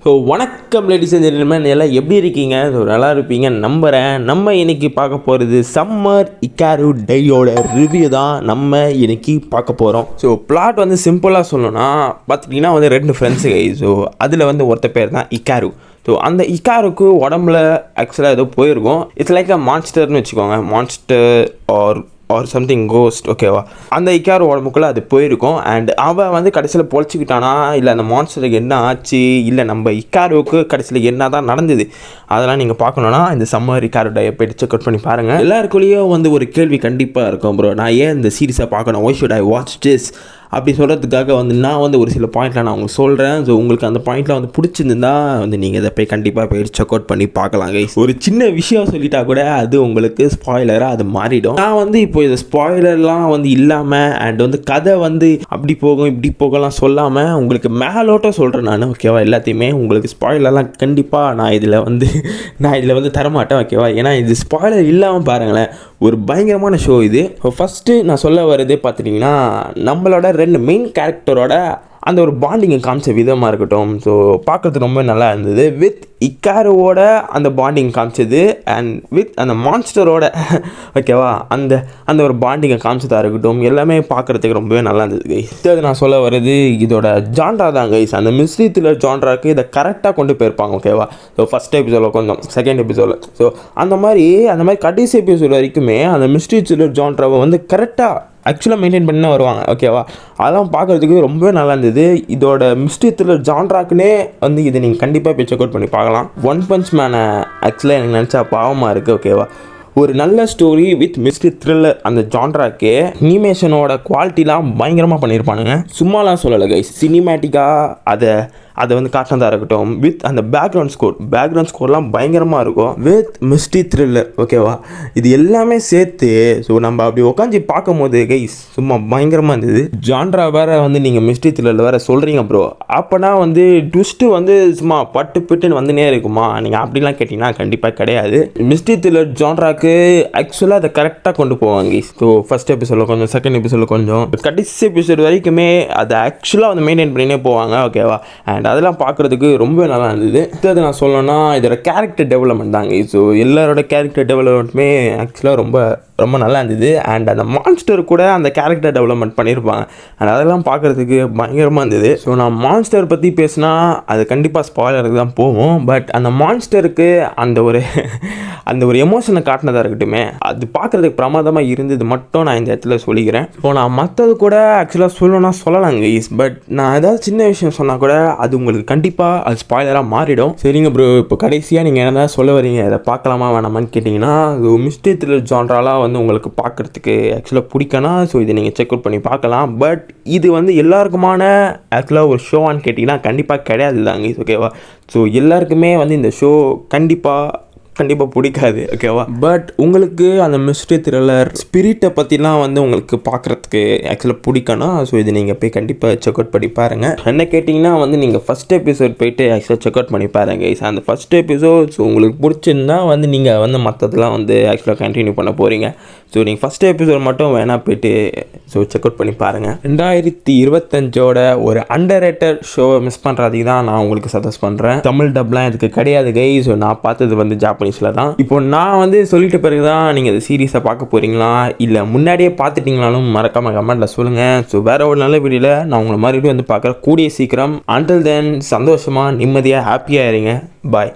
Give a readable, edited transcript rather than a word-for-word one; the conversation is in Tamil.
ஸோ வணக்கம் லேடிஸ் அண்ட் ஜென்டில்மேன், எல்லாம் எப்படி இருக்கீங்க? ஸோ நல்லா இருப்பீங்க நம்புகிறேன். நம்ம இன்றைக்கி பார்க்க போகிறது சம்மர் இக்காரு டையோட ரிவ்யூ தான் நம்ம இன்றைக்கி பார்க்க போகிறோம். ஸோ பிளாட் வந்து சிம்பிளாக சொல்லணும்னா பார்த்துட்டிங்கன்னா வந்து 2 ஃப்ரெண்ட்ஸு. ஸோ அதில் வந்து ஒருத்த பேர் தான் இக்காரு. ஸோ அந்த இக்காருக்கு உடம்புல ஆக்சுவலாக ஏதோ போயிருக்கும். இட்ஸ் லைக் அ மான்ஸ்டர்னு வச்சுக்கோங்க, மான்ஸ்டர் ஆர் சம்திங் கோஸ்ட், ஓகேவா? அந்த இக்காரு உடம்புக்குள்ளே அது போயிருக்கும். அண்ட் அவன் வந்து கடைசியில் பொழைச்சிக்கிட்டானா, இல்லை அந்த மான்ஸ்டருக்கு என்ன ஆச்சு, இல்லை நம்ம இக்காருவுக்கு கடைசியில் என்ன தான் நடந்தது, அதெல்லாம் நீங்கள் பார்க்கணுன்னா இந்த சம்மர் இக்காரு டையை போய்ட்டு செக் அவுட் பண்ணி பாருங்கள். எல்லாருக்குள்ளேயும் வந்து ஒரு கேள்வி கண்டிப்பாக இருக்கும், ப்ரோ நான் ஏன் இந்த சீரிஸை பார்க்கணும், why should I watch this அப்படி சொல்கிறதுக்காக வந்து நான் வந்து ஒரு சில பாயிண்ட்டில் நான் உங்களுக்கு சொல்கிறேன். ஸோ உங்களுக்கு அந்த பாயிண்ட்டில் வந்து பிடிச்சிருந்தா வந்து நீங்கள் இதை போய் கண்டிப்பாக போய் செக் அவுட் பண்ணி பார்க்கலாம் கைஸ். ஒரு சின்ன விஷயம் சொல்லிட்டா கூட அது உங்களுக்கு ஸ்பாய்லராக அது மாறிடும். நான் வந்து இப்போ இந்த ஸ்பாய்லர்லாம் வந்து இல்லாமல் அண்ட் வந்து கதை வந்து அப்படி போகும் இப்படி போகலாம் சொல்லாமல் உங்களுக்கு மேலோட்டம் சொல்கிறேன் நான், ஓகேவா? எல்லாத்தையுமே உங்களுக்கு ஸ்பாய்லர்லாம் கண்டிப்பாக நான் இதில் வந்து தரமாட்டேன், ஓகேவா? ஏன்னா இது ஸ்பாய்லர் இல்லாமல் பாருங்களேன், ஒரு பயங்கரமான ஷோ இது. ஃபஸ்ட்டு நான் சொல்ல வர்றதே பார்த்துட்டிங்கன்னா, நம்மளோட 2 மெயின் கேரக்டரோட அந்த ஒரு பாண்டிங்கை காமிச்ச விதமாக இருக்கட்டும், ஸோ பார்க்குறது ரொம்ப நல்லா இருந்தது. வித் இக்காருவோட அந்த பாண்டிங் காமிச்சது அண்ட் வித் அந்த மான்ஸ்டரோட, ஓகேவா, அந்த ஒரு பாண்டிங்கை காமிச்சதாக இருக்கட்டும், எல்லாமே பார்க்குறதுக்கு ரொம்பவே நல்லா இருந்தது கைஸ். இது நான் சொல்ல வர்றது இதோட ஜான்ரா தான் கைஸ். அந்த மிஸ்ட்ரி த்ரில்லர் ஜான்ராக்கு இதை கரெக்டாக கொண்டு போயிருப்பாங்க, ஓகேவா? ஸோ ஃபஸ்ட் எபிசோடில் கொஞ்சம், செகண்ட் எபிசோடில், ஸோ அந்த மாதிரி கடைசி எபிசோட் வரைக்குமே அந்த மிஸ்ட்ரி த்ரில்லர் ஜான்ராவை வந்து கரெக்டாக ஆக்சுவலாக மெயின்டைன் பண்ணி வருவாங்க, ஓகேவா? அதெல்லாம் பார்க்குறதுக்கு ரொம்பவே நல்லா இருந்தது. இதோட மிஸ்ட்ரி த்ரில்லர் ஜான்ராக்குனே வந்து இதை நீங்கள் கண்டிப்பாக போய் செக் அவுட் பண்ணி பார்க்கலாம். ஒன் பஞ்ச் மேனை ஆக்சுவலாக எனக்கு நினச்சா பாவமாக இருக்குது, ஓகேவா? ஒரு நல்ல ஸ்டோரி வித் மிஸ்ட்ரி த்ரில்லர் அந்த ஜான்ராக்கு அனிமேஷனோட குவாலிட்டிலாம் பயங்கரமாக பண்ணியிருப்பானுங்க. சும்மாலாம் சொல்லலை கைஸ், சினிமேட்டிக்காக அதை வந்து காட்டினதாக இருக்கட்டும், வித் அந்த பேக்ரவுண்ட் ஸ்கோர்லாம் பயங்கரமாக இருக்கும், வித் மிஸ்ட்ரி த்ரில்லர், ஓகேவா? இது எல்லாமே சேர்த்து ஸோ நம்ம அப்படி உட்காந்து பார்க்கும் போது கைஸ் சும்மா பயங்கரமாக இருந்தது. ஜான்ரா வேறு வந்து நீங்கள் மிஸ்ட்ரி த்ரில்லர் வேறு சொல்கிறீங்க ப்ரோ, அப்போனா வந்து ட்விஸ்ட்டு வந்து சும்மா பட்டுன்னு வந்துனே இருக்குமா? நீங்கள் அப்படிலாம் கேட்டிங்கன்னா கண்டிப்பாக கிடையாது. மிஸ்ட்ரி த்ரில்லர் ஜான்ராக்கு ஆக்சுவலாக அதை கரெக்டாக கொண்டு போவாங்க கைஸ். ஸோ ஃபஸ்ட் எபிசோடில் கொஞ்சம், செகண்ட் எபிசோடில் கொஞ்சம், கடைசி எபிசோட் வரைக்குமே அதை ஆக்சுவலாக வந்து மெயின்டைன் பண்ணினே போவாங்க, ஓகேவா? அண்ட் அதெல்லாம் பார்க்குறதுக்கு ரொம்ப நல்லா இருந்தது. இது நான் சொல்லணும்னா இதோட கேரக்டர் டெவலப்மெண்ட் தாங்க. ஸோ எல்லாரோட கேரக்டர் டெவலப்மெண்ட்டுமே ஆக்சுவலாக ரொம்ப நல்லா இருந்தது. அண்ட் அந்த மான்ஸ்டர் கூட அந்த கேரக்டர் டெவலப்மெண்ட் பண்ணியிருப்பாங்க, அண்ட் அதெல்லாம் பார்க்குறதுக்கு பயங்கரமாக இருந்தது. ஸோ நான் மான்ஸ்டர் பற்றி பேசினா அது கண்டிப்பாக ஸ்பாய்லருக்கு தான் போகும். பட் அந்த மான்ஸ்டருக்கு அந்த ஒரு எமோஷனை காட்டினதாக இருக்கட்டுமே, அது பார்க்குறதுக்கு பிரமாதமாக இருந்தது மட்டும் நான் இந்த இடத்துல சொல்லிக்கிறேன். ஸோ நான் மற்றது கூட ஆக்சுவலாக சொல்லலாங்க ஈஸ், பட் நான் ஏதாவது சின்ன விஷயம் சொன்னால் கூட அது உங்களுக்கு கண்டிப்பாக அது ஸ்பாய்லராக மாறிடும். சரிங்க ப்ரோ, இப்போ கடைசியாக நீங்கள் என்ன சொல்ல வரீங்க, இதை பார்க்கலாமா வேணாமான்னு கேட்டிங்கன்னா, மிஸ்ட்ரி த்ரில்லர் ஜான்ராலாம் வந்து உங்களுக்கு பார்க்குறதுக்கு ஆக்சுவலாக பிடிக்கனா, ஸோ இதை நீங்கள் செக் அவுட் பண்ணி பார்க்கலாம். பட் இது வந்து எல்லாருக்குமான ஆக்சுவலாக ஒரு ஷோவான்னு கேட்டிங்கன்னா கண்டிப்பாக கிடையாது தாங்க, ஓகேவா? ஸோ எல்லாருக்குமே வந்து இந்த ஷோ கண்டிப்பாக பிடிக்காது, ஓகேவா? பட் உங்களுக்கு அந்த மிஸ்ட்ரி த்ரில்லர் ஸ்பிரிட்டை பற்றிலாம் வந்து உங்களுக்கு பார்க்குறதுக்கு ஆக்சுவலாக பிடிக்கணும். ஸோ இது நீங்கள் போய் கண்டிப்பாக செக் அவுட் பண்ணி பாருங்கள். என்ன கேட்டிங்கன்னா வந்து நீங்கள் ஃபஸ்ட் எபிசோட் போய்ட்டு ஆக்சுவலாக செக் அவுட் பண்ணி பாருங்கள். அந்த ஃபஸ்ட் எபிசோட் ஸோ உங்களுக்கு பிடிச்சிருந்தா வந்து நீங்கள் வந்து மற்றதெல்லாம் வந்து ஆக்சுவலாக கண்டினியூ பண்ண போகிறீங்க. ஸோ நீங்கள் ஃபஸ்ட் எபிசோட் மட்டும் வேணால் போய்ட்டு ஸோ செக் அவுட் பண்ணி பாருங்கள். 2025ஓட ஒரு அண்டர்ரேட்டட் ஷோவை மிஸ் பண்ணுறதுக்கு தான் நான் உங்களுக்கு சஜஸ்ட் பண்ணுறேன். தமிழ் டப்லாம் இதுக்கு கிடையாது கை. ஸோ நான் பார்த்தது வந்து ஜாப்பனீஸில் தான். இப்போ நான் வந்து சொல்லிட்ட பிறகு தான் நீங்கள் இந்த சீரீஸை பார்க்க போகிறீங்களா இல்லை முன்னாடியே பார்த்துட்டிங்களாலும் மறக்காமல் கமெண்ட்டில் சொல்லுங்கள். ஸோ வேறு ஒரு நல்ல வீடியோவில் நான் உங்களை மறுபடியும் வந்து பார்க்குறேன் கூடிய சீக்கிரம். அன்டில் தென் சந்தோஷமாக நிம்மதியாக ஹாப்பியாக இருங்க. பாய்.